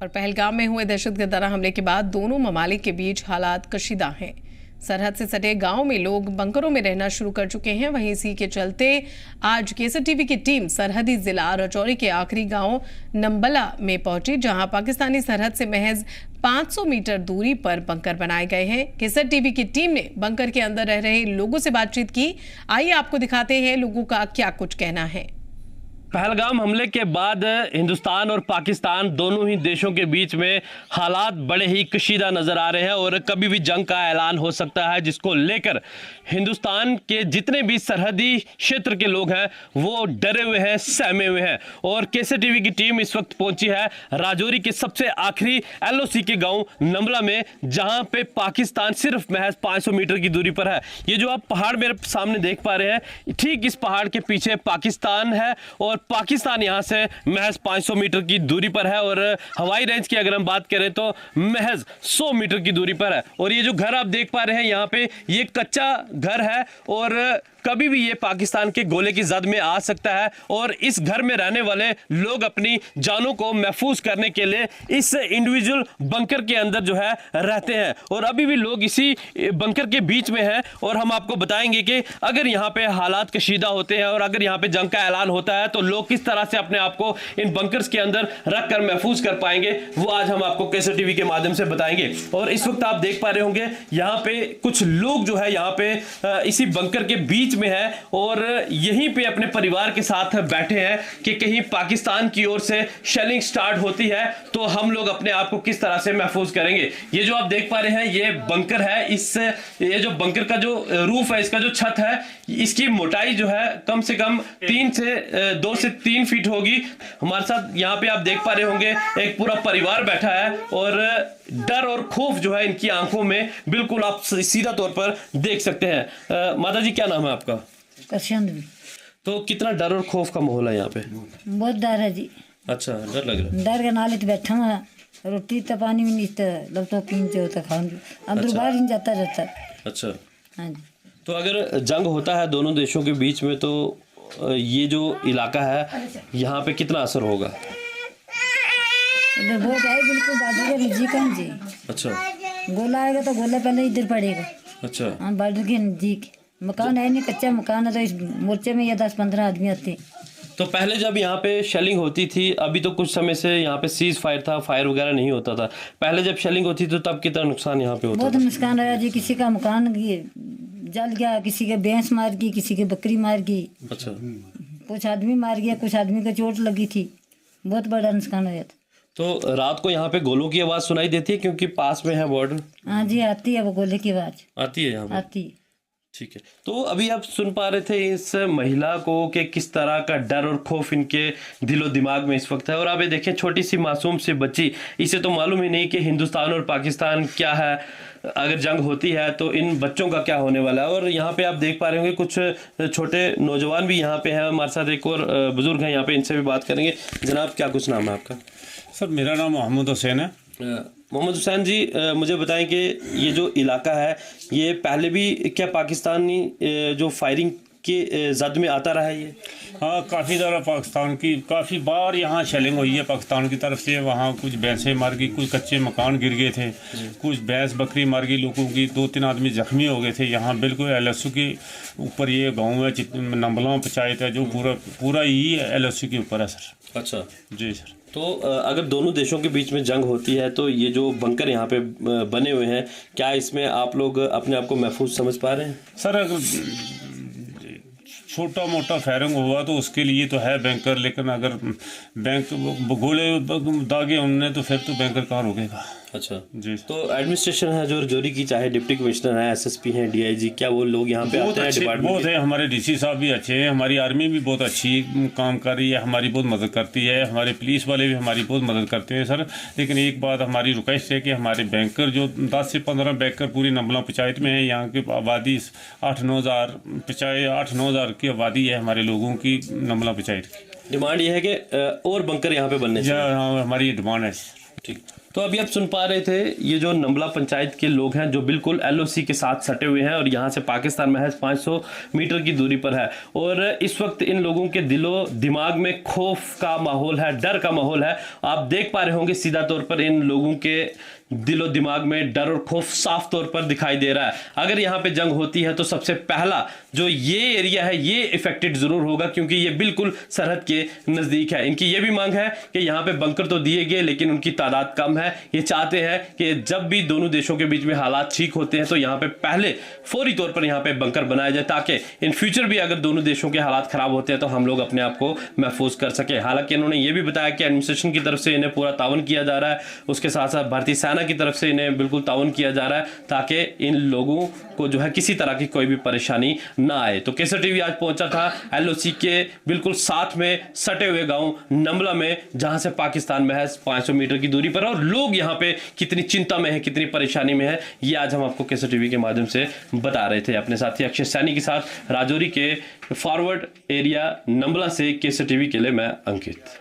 और पहलगाम में हुए दहशतगर्दाना हमले के बाद दोनों ममालिक के बीच हालात कशीदा हैं। सरहद से सटे गांव में लोग बंकरों में रहना शुरू कर चुके हैं। वहीं इसी के चलते आज केसर टीवी की टीम सरहदी जिला राजौरी के आखिरी गांव नंबला में पहुंची, जहां पाकिस्तानी सरहद से महज 500 मीटर दूरी पर बंकर बनाए गए हैं। केसर टीवी की टीम ने बंकर के अंदर रह रहे लोगों से बातचीत की। आइए आपको दिखाते हैं लोगों का क्या कुछ कहना है। पहलगाम हमले के बाद हिंदुस्तान और पाकिस्तान दोनों ही देशों के बीच में हालात बड़े ही कशीदा नजर आ रहे हैं और कभी भी जंग का ऐलान हो सकता है, जिसको लेकर हिंदुस्तान के जितने भी सरहदी क्षेत्र के लोग हैं वो डरे हुए हैं, सहमे हुए हैं। और केसर टीवी की टीम इस वक्त पहुंची है राजौरी के सबसे आखिरी LOC के गांव नंबला में, जहां पे पाकिस्तान सिर्फ महज 500 मीटर की दूरी पर है। ये जो आप पहाड़ मेरे सामने देख पा रहे हैं, ठीक इस पहाड़ के पीछे पाकिस्तान है और पाकिस्तान यहां से महज 500 मीटर की दूरी पर है। और हवाई रेंज की अगर हम बात करें तो महज 100 मीटर की दूरी पर है। और ये जो घर आप देख पा रहे हैं यहाँ पे, ये कच्चा घर है और कभी भी ये पाकिस्तान के गोले की जद में आ सकता है। और इस घर में रहने वाले लोग अपनी जानों को महफूज करने के लिए इस इंडिविजुअल बंकर के अंदर जो है रहते हैं और अभी भी लोग इसी बंकर के बीच में हैं। और हम आपको बताएंगे कि अगर यहाँ पे हालात कशीदा होते हैं और अगर यहाँ पे जंग का ऐलान होता है तो लोग किस तरह से अपने आप को इन बंकर्स के अंदर रख कर महफूज कर पाएंगे, वो आज हम आपको केसर टीवी के माध्यम से बताएंगे। और इस वक्त आप देख पा रहे होंगे यहाँ पे कुछ लोग जो है यहाँ पे इसी बंकर के बीच में है और यहीं पे अपने परिवार के साथ बैठे हैं कि कहीं पाकिस्तान की ओर से शेलिंग स्टार्ट होती है तो हम लोग अपने आप को किस तरह से महफूज करेंगे। ये जो आप देख पा रहे हैं ये बंकर है। ये जो बंकर का जो रूफ है, इसका जो छत है, इसकी मोटाई जो है कम से कम 2 से 3 फीट होगी। हमारे साथ यहाँ पे आप देख पा रहे होंगे एक पूरा परिवार बैठा है और डर और खौफ जो है इनकी आंखों में बिल्कुल आप सीधा तौर पर देख सकते हैं। माता जी, क्या नाम है आपका? तो कितना डर और खौफ का माहौल है यहाँ पे? बहुत डर है जी। अच्छा, डर लग रहा है? डर के नाले बैठा हुआ, रोटी तो पानी भी नहीं, लगता पीने होता खाऊंगी, अंदर बाहर ही जाता रहता। अच्छा, हाँ जी। तो अगर जंग होता है दोनों देशों के बीच में तो ये जो इलाका है यहाँ पे कितना असर होगा? इधर बहुत है, बिल्कुल बाजू के नजदीक है जी। अच्छा, गोला आएगा तो गोला पहले इधर पड़ेगा। अच्छा, हाँ, बाजू के नजदीक मकान है, नहीं कच्चा मकान है, तो इस मोर्चे में ये 10-15 आदमी आते। तो पहले जब यहाँ पे शेलिंग होती थी, अभी तो कुछ समय से यहाँ पे सीज फायर था, फायर वगैरह नहीं होता था, पहले जब शेलिंग होती थी तो तब कितना नुकसान यहाँ पे होता बहुत नुकसान आया जी। किसी का मकान जल गया, किसी के भैंस मार गई, किसी के बकरी मार गई। अच्छा, कुछ आदमी मार गया, कुछ आदमी को चोट लगी थी, बहुत बड़ा नुकसान हो था। तो रात को यहाँ पे गोलों की आवाज सुनाई देती है क्योंकि पास में है बॉर्डर? हाँ जी, आती है वो गोले की आवाज, आती है यहाँ पे? आती है। ठीक है, तो अभी आप सुन पा रहे थे इस महिला को कि किस तरह का डर और खौफ इनके दिलो दिमाग में इस वक्त है। और आप ये देखें, छोटी सी मासूम सी बच्ची, इसे तो मालूम ही नहीं कि हिंदुस्तान और पाकिस्तान क्या है, अगर जंग होती है तो इन बच्चों का क्या होने वाला है। और यहाँ पे आप देख पा रहे होंगे कुछ छोटे नौजवान भी यहाँ पे हैं हमारे साथ, एक और बुजुर्ग हैं यहाँ पे, इनसे भी बात करेंगे। जनाब, क्या कुछ नाम है आपका? सर, मेरा नाम मोहम्मद हुसैन है। मोहम्मद हुसैन जी, मुझे बताएं कि ये जो इलाका है ये पहले भी क्या पाकिस्तानी जो फायरिंग के जद में आता रहा है ये? हाँ, काफ़ी ज़्यादा पाकिस्तान की काफ़ी बार यहाँ शेलिंग हुई है पाकिस्तान की तरफ से। वहाँ कुछ भैंसें मार गई, कुछ कच्चे मकान गिर गए थे, कुछ भैंस बकरी मार गई लोगों की, 2-3 आदमी जख्मी हो गए थे। यहाँ बिल्कुल LOC के ऊपर ये गाँव है, नंबला पंचायत है, जो पूरा ही LOC के ऊपर है सर। अच्छा जी सर। तो अगर दोनों देशों के बीच में जंग होती है तो ये जो बंकर यहाँ पे बने हुए हैं, क्या इसमें आप लोग अपने आप को महफूज समझ पा रहे हैं? सर, अगर छोटा मोटा फायरिंग हुआ तो उसके लिए तो है बैंकर, लेकिन अगर बैंक गोले दागे उनने तो फिर तो बैंकर कहाँ रोकेगा। अच्छा जी। तो एडमिनिस्ट्रेशन है जो राजौरी की, चाहे डिप्टी कमिश्नर है, SSP हैं, DIG, क्या वो लोग यहाँ पे आते हैं? डिपार्टमेंट बहुत है, हमारे DC साहब भी अच्छे हैं, हमारी आर्मी भी बहुत अच्छी काम कर रही है, हमारी बहुत मदद करती है, हमारे पुलिस वाले भी हमारी बहुत मदद करते हैं सर। लेकिन एक बात हमारी रिक्वेस्ट है कि हमारे बैंकर जो 10 से 15 बैंकर पूरी नंबला पंचायत में है, यहाँ की आबादी 8-9 हज़ार की आबादी है हमारे लोगों की नंबला पंचायत की। डिमांड ये है कि और बंकर यहाँ पे बनने चाहिए। हमारी डिमांड है। ठीक, तो अभी आप सुन पा रहे थे ये जो नंबला पंचायत के लोग हैं जो बिल्कुल एलओसी के साथ सटे हुए हैं और यहाँ से पाकिस्तान महज 500 मीटर की दूरी पर है और इस वक्त इन लोगों के दिलो दिमाग में खौफ का माहौल है, डर का माहौल है। आप देख पा रहे होंगे सीधा तौर पर इन लोगों के दिलो दिमाग में डर और खौफ साफ तौर पर दिखाई दे रहा है। अगर यहाँ पे जंग होती है तो सबसे पहला जो ये एरिया है ये इफेक्टेड जरूर होगा क्योंकि ये बिल्कुल सरहद के नजदीक है। इनकी ये भी मांग है कि यहाँ पे बंकर तो दिए गए लेकिन उनकी तादाद कम है। ये चाहते हैं कि जब भी दोनों देशों के बीच में हालात ठीक होते हैं तो यहाँ पे पहले फौरी तौर पर यहाँ पे बंकर बनाया जाए ताकि इन फ्यूचर भी अगर दोनों देशों के हालात खराब होते हैं तो हम लोग अपने आप को महफूज कर सके। हालांकि इन्होंने ये भी बताया कि एडमिनिस्ट्रेशन की तरफ से इन्हें पूरा तावन किया जा रहा है, उसके साथ साथ भारतीय सेना की तरफ से इन्हें बिल्कुल तावन किया जा रहा है ताकि इन लोगों को जो है किसी तरह की कोई भी परेशानी ना आए। तो केसर टीवी आज पहुंचा था एलओसी के बिल्कुल साथ में सटे हुए गांव नंबला में जहां से पाकिस्तान महज 500 मीटर की दूरी पर है और लोग यहां पे कितनी चिंता में है, कितनी परेशानी में है, ये आज हम आपको केसर टीवी के माध्यम से बता रहे थे। अपने साथी अक्षय सैनी के साथ राजौरी के फॉरवर्ड एरिया नंबला से केसर टीवी के लिए मैं अंकित।